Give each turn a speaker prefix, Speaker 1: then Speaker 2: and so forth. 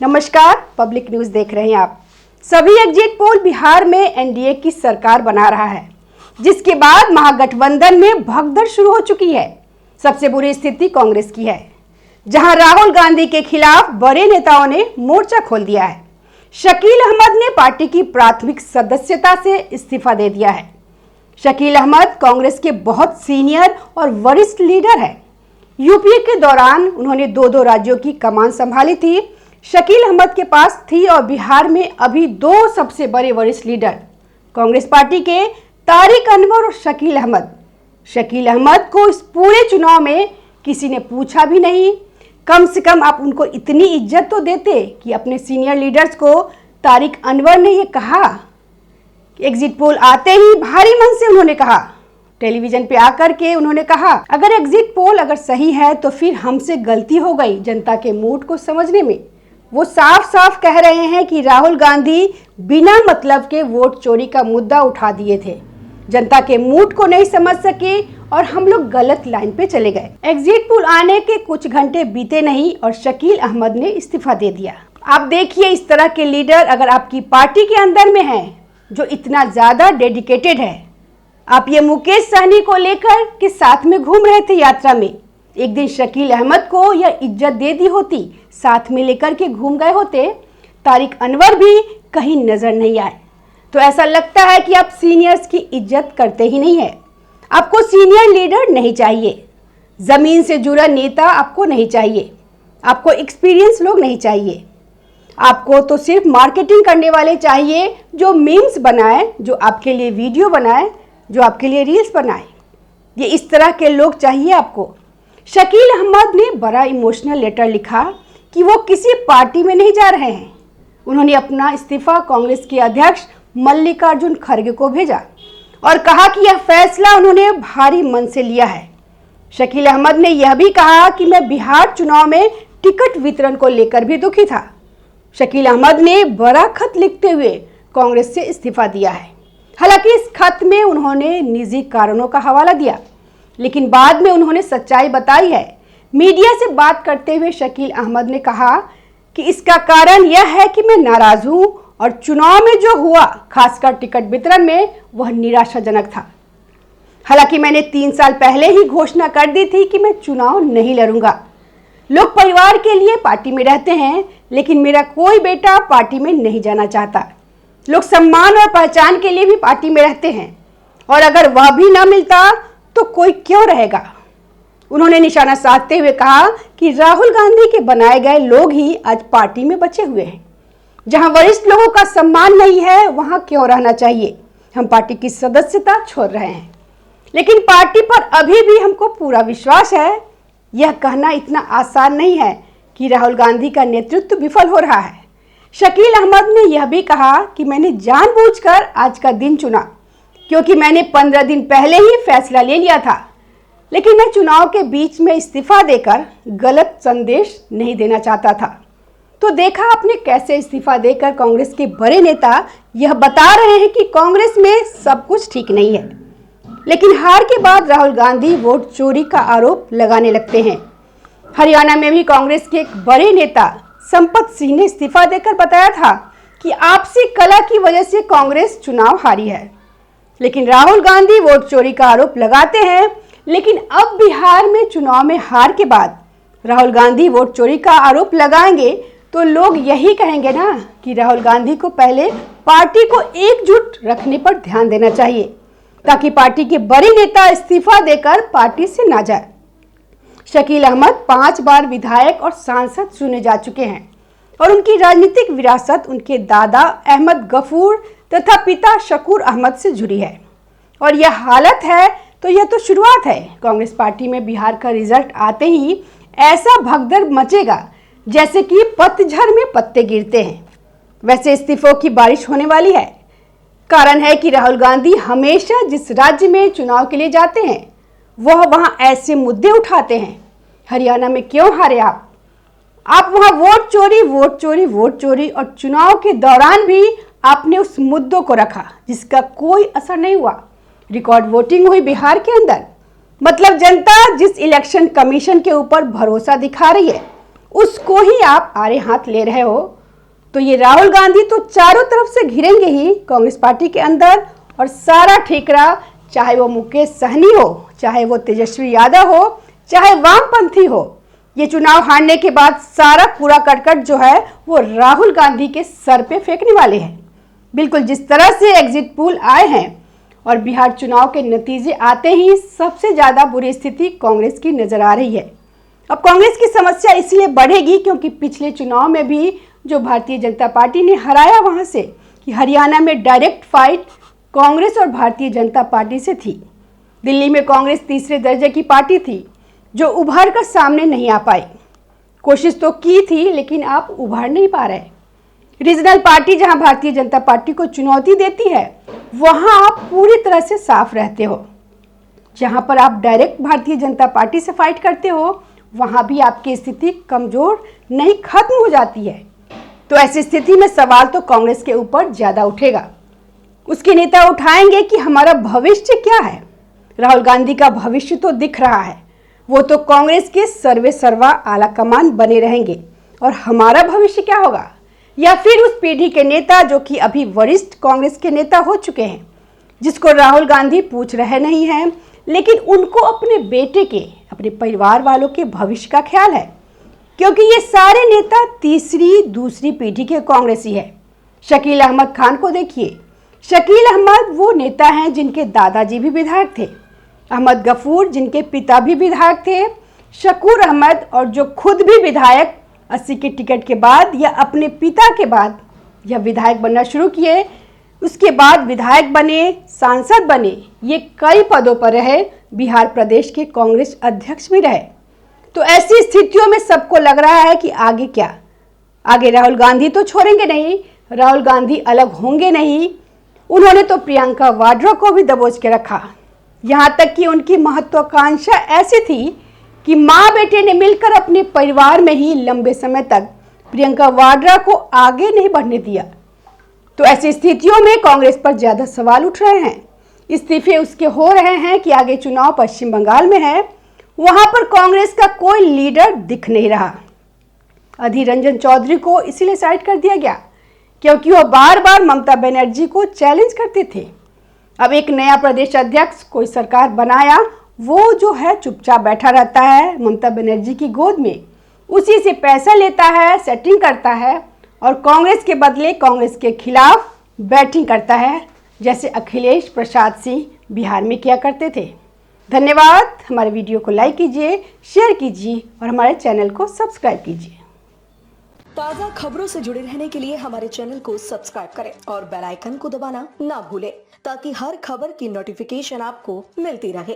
Speaker 1: नमस्कार, public news देख रहे हैं आप सभी। एग्जिट पोल बिहार में एनडीए की सरकार बना रहा है, जिसके बाद महागठबंधन में भगदड़ शुरू हो चुकी है। सबसे बुरी स्थिति कांग्रेस की है, जहां राहुल गांधी के खिलाफ बड़े नेताओं ने मोर्चा खोल दिया है। शकील अहमद ने पार्टी की प्राथमिक सदस्यता से इस्तीफा दे दिया है। शकील अहमद कांग्रेस के बहुत सीनियर और वरिष्ठ लीडर है। यूपीए के दौरान उन्होंने दो राज्यों की कमान संभाली थी। शकील अहमद के पास थी और बिहार में अभी दो सबसे बड़े वरिष्ठ लीडर कांग्रेस पार्टी के तारिक अनवर और शकील अहमद। शकील अहमद को इस पूरे चुनाव में किसी ने पूछा भी नहीं। कम से कम आप उनको इतनी इज्जत तो देते कि अपने सीनियर लीडर्स को तारिक अनवर ने ये कहा। एग्जिट पोल आते ही भारी मन से उन्होंने कहा, टेलीविजन पे आकर के उन्होंने कहा, अगर एग्जिट पोल अगर सही है तो फिर हमसे गलती हो गई जनता के मूड को समझने में। वो साफ साफ कह रहे हैं कि राहुल गांधी बिना मतलब के वोट चोरी का मुद्दा उठा दिए थे, जनता के मूड को नहीं समझ सके और हम लोग गलत लाइन पे चले गए। एग्जिट पोल आने के कुछ घंटे बीते नहीं और शकील अहमद ने इस्तीफा दे दिया। आप देखिए, इस तरह के लीडर अगर आपकी पार्टी के अंदर में है जो इतना ज्यादा डेडिकेटेड है। आप ये मुकेश सहनी को लेकर के साथ में घूम रहे थे यात्रा में, एक दिन शकील अहमद को यह इज्जत दे दी होती, साथ में लेकर के घूम गए होते, तारिक अनवर भी कहीं नजर नहीं आए। तो ऐसा लगता है कि आप सीनियर्स की इज्जत करते ही नहीं है। आपको सीनियर लीडर नहीं चाहिए, जमीन से जुड़ा नेता आपको नहीं चाहिए, आपको एक्सपीरियंस लोग नहीं चाहिए। आपको तो सिर्फ मार्केटिंग करने वाले चाहिए, जो मीम्स बनाए, जो आपके लिए वीडियो बनाए, जो आपके लिए रील्स बनाए। ये इस तरह के लोग चाहिए आपको। शकील अहमद ने बड़ा इमोशनल लेटर लिखा कि वो किसी पार्टी में नहीं जा रहे हैं। उन्होंने अपना इस्तीफा कांग्रेस के अध्यक्ष मल्लिकार्जुन खड़गे को भेजा और कहा कि यह फैसला उन्होंने भारी मन से लिया है। शकील अहमद ने यह भी कहा कि मैं बिहार चुनाव में टिकट वितरण को लेकर भी दुखी था। शकील अहमद ने बड़ा खत लिखते हुए कांग्रेस से इस्तीफा दिया है। हालांकि इस खत में उन्होंने निजी कारणों का हवाला दिया, लेकिन बाद में उन्होंने सच्चाई बताई है। मीडिया से बात करते हुए शकील अहमद ने कहा कि इसका कारण यह है कि मैं नाराज हूं और चुनाव में जो हुआ, खासकर टिकट वितरण में, वह निराशाजनक था। हालांकि मैंने 3 साल पहले ही घोषणा कर दी थी कि मैं चुनाव नहीं लड़ूंगा। लोग परिवार के लिए पार्टी में रहते हैं, लेकिन मेरा कोई बेटा पार्टी में नहीं जाना चाहता। लोग सम्मान और पहचान के लिए भी पार्टी में रहते हैं, और अगर वह भी ना मिलता तो कोई क्यों रहेगा। उन्होंने निशाना साधते हुए कहा कि राहुल गांधी के बनाए गए लोग ही आज पार्टी में बचे हुए हैं। जहां वरिष्ठ लोगों का सम्मान नहीं है, वहां क्यों रहना चाहिए। हम पार्टी की सदस्यता छोड़ रहे हैं, लेकिन पार्टी पर अभी भी हमको पूरा विश्वास है। यह कहना इतना आसान नहीं है कि राहुल गांधी का नेतृत्व विफल हो रहा है। शकील अहमद ने यह भी कहा कि मैंने जानबूझकर आज का दिन चुना, क्योंकि मैंने 15 दिन पहले ही फैसला ले लिया था, लेकिन मैं चुनाव के बीच में इस्तीफा देकर गलत संदेश नहीं देना चाहता था। तो देखा आपने कैसे इस्तीफा देकर कांग्रेस के बड़े नेता यह बता रहे हैं कि कांग्रेस में सब कुछ ठीक नहीं है, लेकिन हार के बाद राहुल गांधी वोट चोरी का आरोप लगाने लगते हैं। हरियाणा में भी कांग्रेस के एक बड़े नेता संपत सिंह ने इस्तीफा देकर बताया था कि आपसी कला की वजह से कांग्रेस चुनाव हारी है, लेकिन राहुल गांधी वोट चोरी का आरोप लगाते हैं। लेकिन अब बिहार में चुनाव में हार के बाद राहुल गांधी वोट चोरी का आरोप लगाएंगे तो लोग यही कहेंगे ना कि राहुल गांधी को पहले पार्टी को एकजुट रखने पर ध्यान देना चाहिए, ताकि पार्टी के बड़े नेता इस्तीफा देकर पार्टी से ना जाए। शकील अहमद 5 बार विधायक और सांसद चुने जा चुके हैं और उनकी राजनीतिक विरासत उनके दादा अहमद गफूर तथा पिता शकूर अहमद से जुड़ी है। और यह हालत है तो यह तो शुरुआत है। कांग्रेस पार्टी में बिहार का रिजल्ट आते ही ऐसा भगदड़ मचेगा जैसे कि पतझड़ में पत्ते गिरते हैं, वैसे इस्तीफों की बारिश होने वाली है। कारण है कि राहुल गांधी हमेशा जिस राज्य में चुनाव के लिए जाते हैं, वह वहां ऐसे मुद्दे उठाते हैं। हरियाणा में क्यों हारे आप वहां वोट चोरी, वोट चोरी, वोट चोरी, और चुनाव के दौरान भी आपने उस मुद्दों को रखा जिसका कोई असर नहीं हुआ। रिकॉर्ड वोटिंग हुई बिहार के अंदर। मतलब जनता जिस इलेक्शन कमीशन के ऊपर भरोसा दिखा रही है, उसको ही आप आड़े हाथ ले रहे हो, तो ये राहुल गांधी तो चारों तरफ से घिरेंगे ही कांग्रेस पार्टी के अंदर, और सारा ठेकरा, चाहे वो मुकेश सहनी हो, चाहे वो तेजस्वी यादव हो, चाहे वामपंथी हो, ये चुनाव हारने के बाद सारा कूड़ा करकट जो है वो राहुल गांधी के सर पे फेंकने वाले हैं। बिल्कुल जिस तरह से एग्जिट पोल आए हैं और बिहार चुनाव के नतीजे आते ही सबसे ज्यादा बुरी स्थिति कांग्रेस की नजर आ रही है। अब कांग्रेस की समस्या इसलिए बढ़ेगी क्योंकि पिछले चुनाव में भी जो भारतीय जनता पार्टी ने हराया वहां से, कि हरियाणा में डायरेक्ट फाइट कांग्रेस और भारतीय जनता पार्टी से थी। दिल्ली में कांग्रेस तीसरे दर्जे की पार्टी थी जो उभर कर सामने नहीं आ पाई। कोशिश तो की थी लेकिन आप उभर नहीं पा रहे। रीजनल पार्टी जहां भारतीय जनता पार्टी को चुनौती देती है वहां आप पूरी तरह से साफ रहते हो। जहां पर आप डायरेक्ट भारतीय जनता पार्टी से फाइट करते हो वहां भी आपकी स्थिति कमजोर नहीं खत्म हो जाती है। तो ऐसी स्थिति में सवाल तो कांग्रेस के ऊपर ज्यादा उठेगा। उसके नेता उठाएंगे कि हमारा भविष्य क्या है। राहुल गांधी का भविष्य तो दिख रहा है, वो तो कांग्रेस के सर्वे सर्वा आला कमान बने रहेंगे, और हमारा भविष्य क्या होगा। या फिर उस पीढ़ी के नेता जो कि अभी वरिष्ठ कांग्रेस के नेता हो चुके हैं, जिसको राहुल गांधी पूछ रहे नहीं हैं, लेकिन उनको अपने बेटे के, अपने परिवार वालों के भविष्य का ख्याल है, क्योंकि ये सारे नेता तीसरी दूसरी पीढ़ी के कांग्रेसी है। शकील अहमद खान को देखिए। शकील अहमद वो नेता हैं जिनके दादाजी भी विधायक थे। अहमद गफूर जिनके पिता भी विधायक थे। शकूर अहमद और जो खुद भी विधायक 80 के टिकट के बाद या अपने पिता के बाद यह विधायक बनना शुरू किए, उसके बाद विधायक बने, सांसद बने, ये कई पदों पर रहे, बिहार प्रदेश के कांग्रेस अध्यक्ष भी रहे। तो ऐसी स्थितियों में सबको लग रहा है कि आगे क्या। आगे राहुल गांधी तो छोड़ेंगे नहीं, राहुल गांधी अलग होंगे नहीं। उन्होंने तो प्रियंका वाड्रा को भी दबोच के रखा। यहाँ तक कि उनकी महत्वाकांक्षा ऐसी थी कि माँ बेटे ने मिलकर अपने परिवार में ही लंबे समय तक प्रियंका वाड्रा को आगे नहीं बढ़ने दिया। तो ऐसी स्थितियों में कांग्रेस पर ज्यादा सवाल उठ रहे हैं। इस्तीफे उसके हो रहे हैं कि आगे चुनाव पश्चिम बंगाल में है, वहां पर कांग्रेस का कोई लीडर दिख नहीं रहा। अधीर रंजन चौधरी को इसीलिए साइड कर दिया गया क्योंकि वो बार बार ममता बनर्जी को चैलेंज करते थे। अब एक नया प्रदेश अध्यक्ष कोई सरकार बनाया, वो जो है चुपचाप बैठा रहता है ममता बनर्जी की गोद में, उसी से पैसा लेता है, सेटिंग करता है, और कांग्रेस के बदले कांग्रेस के खिलाफ बैटिंग करता है, जैसे अखिलेश प्रसाद सिंह बिहार में किया करते थे। धन्यवाद। हमारे वीडियो को लाइक कीजिए, शेयर कीजिए और हमारे चैनल को सब्सक्राइब कीजिए।
Speaker 2: ताज़ा खबरों से जुड़े रहने के लिए हमारे चैनल को सब्सक्राइब करें और बेल आइकन को दबाना ना भूलें, ताकि हर खबर की नोटिफिकेशन आपको मिलती रहे।